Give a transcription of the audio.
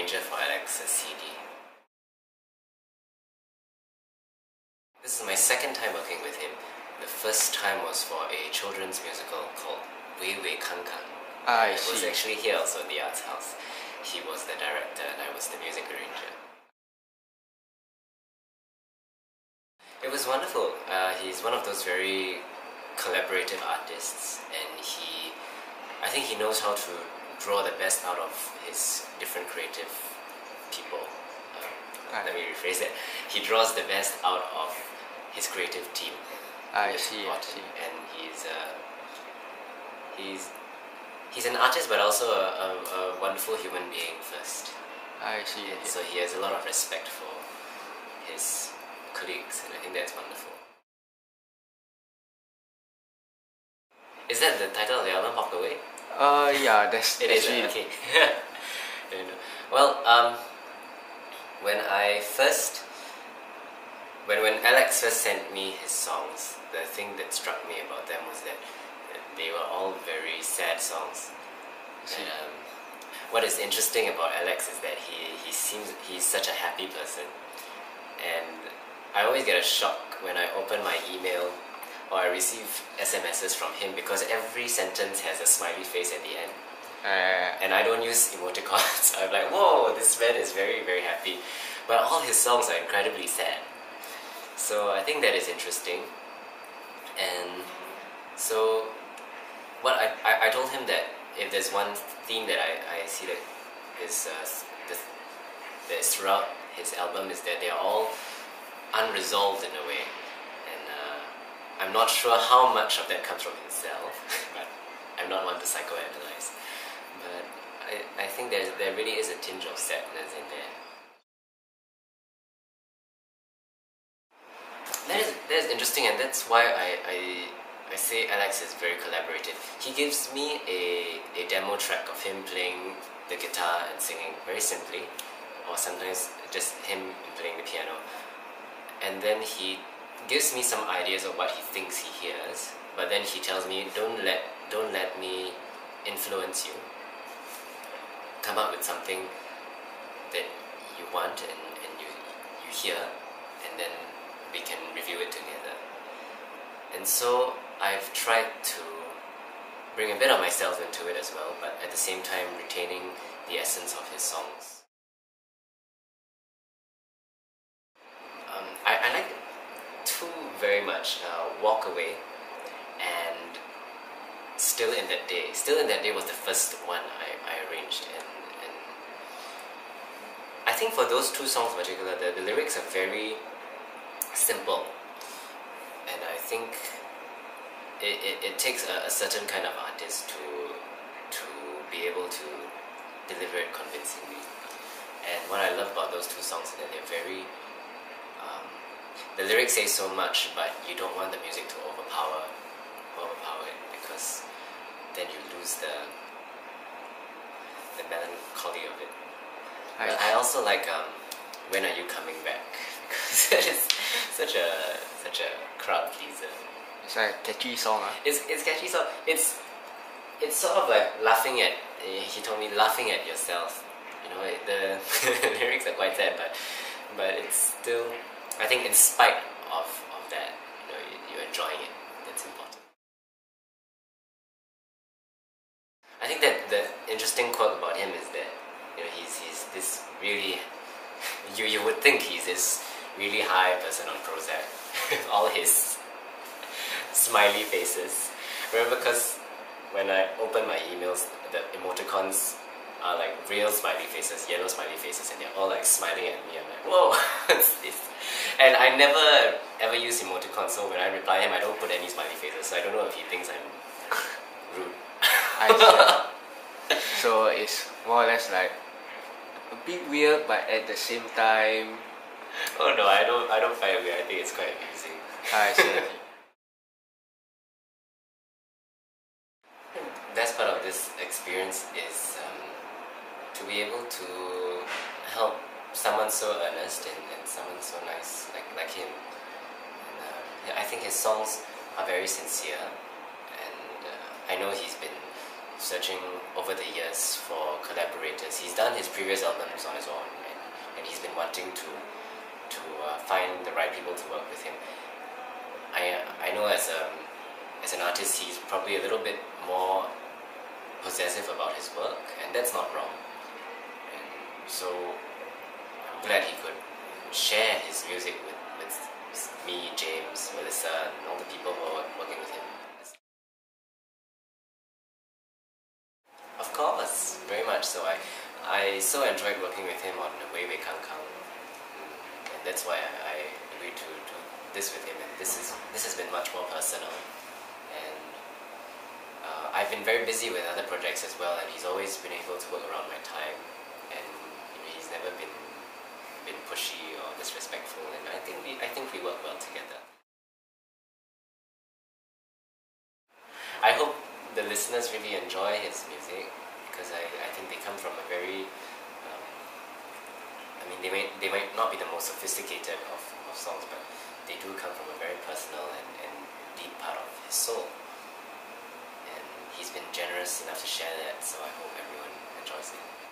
arranger for Alex's CD. This is my second time working with him. The first time was for a children's musical called Wei Wei Kan Kan. I It was see. actually here also in the Arts House. He was the director and I was the music arranger. It was wonderful. He's one of those very collaborative artists, and I think he knows how to draw the best out of his different creative people. Let me rephrase that. He draws the best out of his creative team. I see. And he's an artist, but also a wonderful human being first. I see. And so he has a lot of respect for his colleagues, and I think that's wonderful. Is that the title of the album, Walk Away? Yeah, that's It is, actually okay. Well, when Alex first sent me his songs, the thing that struck me about them was that they were all very sad songs. And, what is interesting about Alex is that he's such a happy person, and I always get a shock when I open my email or I receive SMSs from him, because every sentence has a smiley face at the end. And I don't use emoticons. I'm like, whoa, this man is very, very happy. But all his songs are incredibly sad. So I think that is interesting. And so what I told him that if there's one theme that I see that is throughout his album, is that they're all unresolved in a way. And I'm not sure how much of that comes from himself, but I'm not one to psychoanalyze. But I think there really is a tinge of sadness in there. That is interesting, and that's why I say Alex is very collaborative. He gives me a demo track of him playing the guitar and singing very simply, or sometimes just him playing the piano. And then he gives me some ideas of what he thinks he hears, but then he tells me, don't let me influence you. Come up with something that you want and you hear, and then we can review it together. And so I've tried to bring a bit of myself into it as well, but at the same time retaining the essence of his songs. I like two very much, Walk Away and Still in That Day. Still in That Day was the first one I arranged, and I think for those two songs in particular, the lyrics are very simple, and I think it takes a certain kind of artist to be able to deliver it convincingly. And what I love about those two songs is that they're very the lyrics say so much, but you don't want the music to overpower it, because then you lose the melancholy of it. But I also like When Are You Coming Back, because it is such a crowd pleaser. It's like a catchy song. It's catchy song. It's sort of like laughing at. He told me laughing at yourself. You know, the lyrics are quite sad, but it's still. I think in spite of that, you know, you're enjoying it. That's important. I think that the interesting quirk about him is that, you know, he's this really. You would think he's this really high person on Prozac. All his smiley faces. Remember, because when I open my emails, the emoticons are like real smiley faces, yellow smiley faces, and they're all like smiling at me. I'm like, whoa, what's this? And I never ever use emoticons, so when I reply him, I don't put any smiley faces, so I don't know if he thinks I'm rude. I see. So it's more or less like a bit weird, but at the same time. Oh no, I don't find it weird. I think it's quite amusing. I see. Best part of this experience is to be able to help someone so earnest and someone so nice like him. And, I think his songs are very sincere, and I know he's been searching over the years for collaborators. He's done his previous albums on his own, and he's been wanting to find the right people to work with him. I know as an artist, he's probably a little bit more possessive about his work, and that's not wrong. And so I'm glad he could share his music with me, James, Melissa, and all the people who are working with him. Of course, very much so. I so enjoyed working with him on Wei Wei Kang Kang, and that's why I agreed to do this with him. And this has been much more personal. And I've been very busy with other projects as well, and he's always been able to work around my time, and he's never been pushy or disrespectful. And I think we work well together. I hope the listeners really enjoy his music, because I think they come from a very they might not be the most sophisticated of songs, but they do come from a very personal and deep part of his soul, and he's been generous enough to share that, so I hope everyone enjoys it.